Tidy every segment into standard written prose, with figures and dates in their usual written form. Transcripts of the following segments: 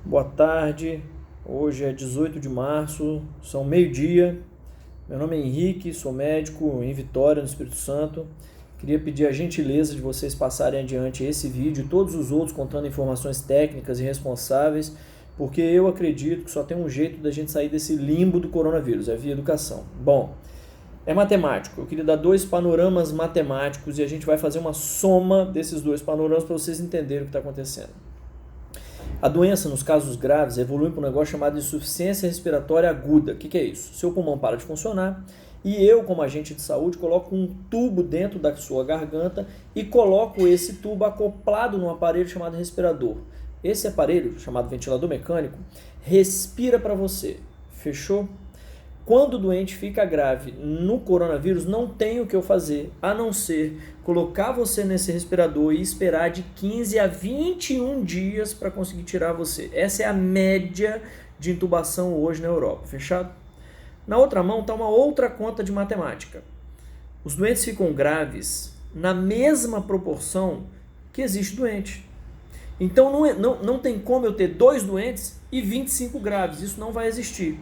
Boa tarde, hoje é 18 de março, são meio-dia. Meu nome é Henrique, sou médico em Vitória, no Espírito Santo. Queria pedir a gentileza de vocês passarem adiante esse vídeo e todos os outros contando informações técnicas e responsáveis, porque eu acredito que só tem um jeito da gente sair desse limbo do coronavírus, é via educação. Bom, é matemático, eu queria dar dois panoramas matemáticos e a gente vai fazer uma soma desses dois panoramas para vocês entenderem o que está acontecendo. A doença, nos casos graves, evolui para um negócio chamado insuficiência respiratória aguda. O que é isso? Seu pulmão para de funcionar e eu, como agente de saúde, coloco um tubo dentro da sua garganta e coloco esse tubo acoplado num aparelho chamado respirador. Esse aparelho, chamado ventilador mecânico, respira para você. Fechou? Quando o doente fica grave no coronavírus, não tem o que eu fazer, a não ser colocar você nesse respirador e esperar de 15 a 21 dias para conseguir tirar você. Essa é a média de intubação hoje na Europa, fechado? Na outra mão está uma outra conta de matemática. Os doentes ficam graves na mesma proporção que existe doente. Então não tem como eu ter 2 doentes e 25 graves, isso não vai existir.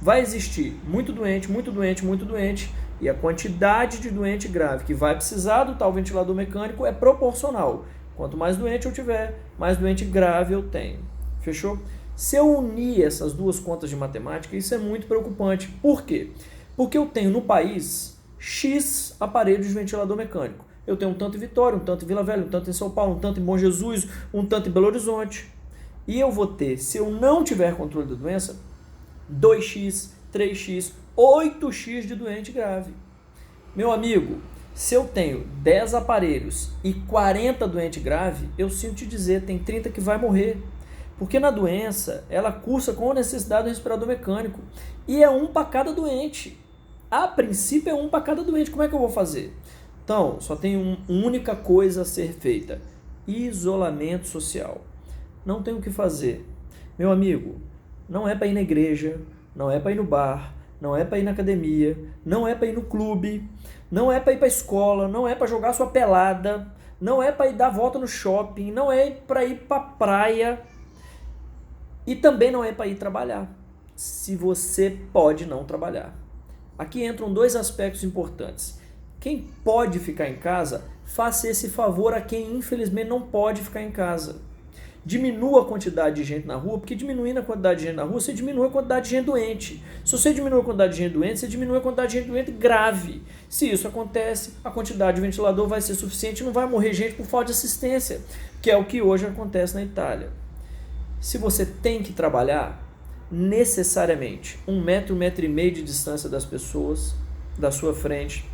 Vai existir muito doente, muito doente, muito doente, e a quantidade de doente grave que vai precisar do tal ventilador mecânico é proporcional. Quanto mais doente eu tiver, mais doente grave eu tenho. Fechou? Se eu unir essas duas contas de matemática, isso é muito preocupante. Por quê? Porque eu tenho no país X aparelhos de ventilador mecânico. Eu tenho um tanto em Vitória, um tanto em Vila Velha, um tanto em São Paulo, um tanto em Bom Jesus, um tanto em Belo Horizonte. E eu vou ter, se eu não tiver controle da doença, 2x, 3x, 8x de doente grave. Meu amigo, se eu tenho 10 aparelhos e 40 doente grave, eu sinto te dizer, tem 30 que vai morrer. Porque na doença, ela cursa com a necessidade do respirador mecânico. E é um para cada doente. A princípio é um para cada doente. Como é que eu vou fazer? Então, só tem uma única coisa a ser feita. Isolamento social. Não tem o que fazer. Meu amigo, não é para ir na igreja, não é para ir no bar, não é para ir na academia, não é para ir no clube, não é para ir para a escola, não é para jogar sua pelada, não é para ir dar volta no shopping, não é para ir para a praia e também não é para ir trabalhar, se você pode não trabalhar. Aqui entram 2 aspectos importantes. Quem pode ficar em casa, faça esse favor a quem infelizmente não pode ficar em casa. Diminua a quantidade de gente na rua, porque diminuindo a quantidade de gente na rua, você diminui a quantidade de gente doente. Se você diminui a quantidade de gente doente, você diminui a quantidade de gente doente grave. Se isso acontece, a quantidade de ventilador vai ser suficiente e não vai morrer gente por falta de assistência, que é o que hoje acontece na Itália. Se você tem que trabalhar, necessariamente 1 metro, 1,5 metro de distância das pessoas, da sua frente.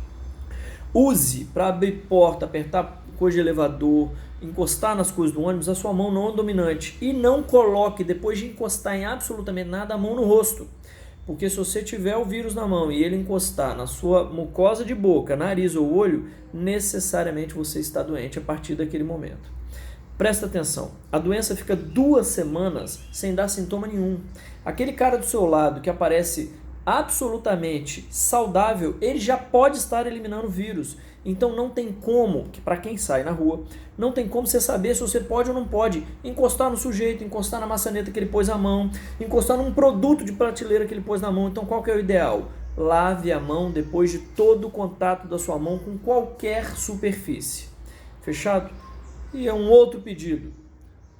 Use para abrir porta, apertar coisa de elevador, encostar nas coisas do ônibus, a sua mão não dominante. E não coloque, depois de encostar em absolutamente nada, a mão no rosto. Porque se você tiver o vírus na mão e ele encostar na sua mucosa de boca, nariz ou olho, necessariamente você está doente a partir daquele momento. Presta atenção, a doença fica 2 semanas sem dar sintoma nenhum. Aquele cara do seu lado que aparece absolutamente saudável, ele já pode estar eliminando o vírus. Então não tem como, para quem sai na rua, não tem como você saber se você pode ou não pode encostar no sujeito, encostar na maçaneta que ele pôs a mão, encostar num produto de prateleira que ele pôs na mão. Então qual que é o ideal? Lave a mão depois de todo o contato da sua mão com qualquer superfície. Fechado? E é um outro pedido.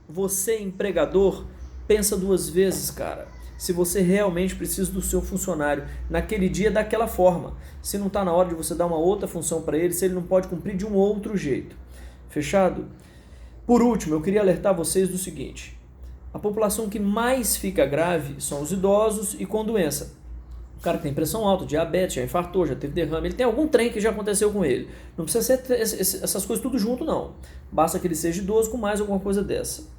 Você, empregador, pensa 2 vezes, cara. Se você realmente precisa do seu funcionário naquele dia daquela forma, se não está na hora de você dar uma outra função para ele, se ele não pode cumprir de um outro jeito. Fechado? Por último, eu queria alertar vocês do seguinte: a população que mais fica grave são os idosos e com doença. O cara que tem pressão alta, diabetes, já infartou, já teve derrame, ele tem algum trem que já aconteceu com ele. Não precisa ser essas coisas tudo junto, não. Basta que ele seja idoso com mais alguma coisa dessa.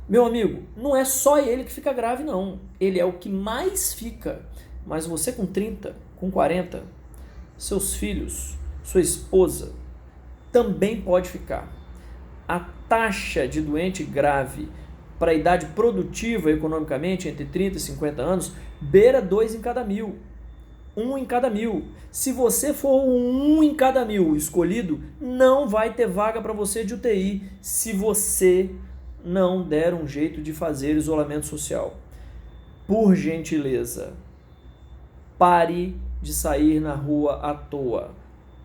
Meu amigo, não é só ele que fica grave, não. Ele é o que mais fica. Mas você com 30, com 40, seus filhos, sua esposa, também pode ficar. A taxa de doente grave para a idade produtiva economicamente, entre 30 e 50 anos, beira 2 em cada 1.000. 1 em cada 1.000. Se você for o 1 em cada 1.000 escolhido, não vai ter vaga para você de UTI se você não der um jeito de fazer isolamento social. Por gentileza, pare de sair na rua à toa.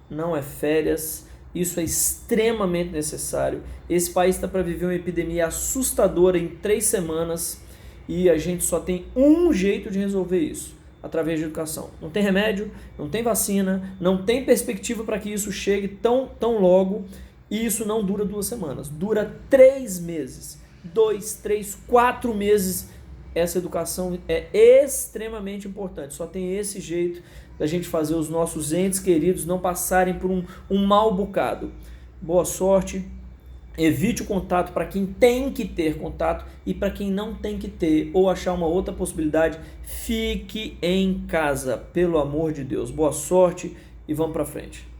Não é férias, isso é extremamente necessário. Esse país está para viver uma epidemia assustadora em 3 semanas e a gente só tem um jeito de resolver isso, através de educação. Não tem remédio, não tem vacina, não tem perspectiva para que isso chegue tão logo, e isso não dura 2 semanas, dura 3 meses, 2, 3, 4 meses. Essa educação é extremamente importante, só tem esse jeito da gente fazer os nossos entes queridos não passarem por um mau bocado. Boa sorte, evite o contato para quem tem que ter contato, e para quem não tem que ter ou achar uma outra possibilidade, fique em casa, pelo amor de Deus. Boa sorte e vamos para frente.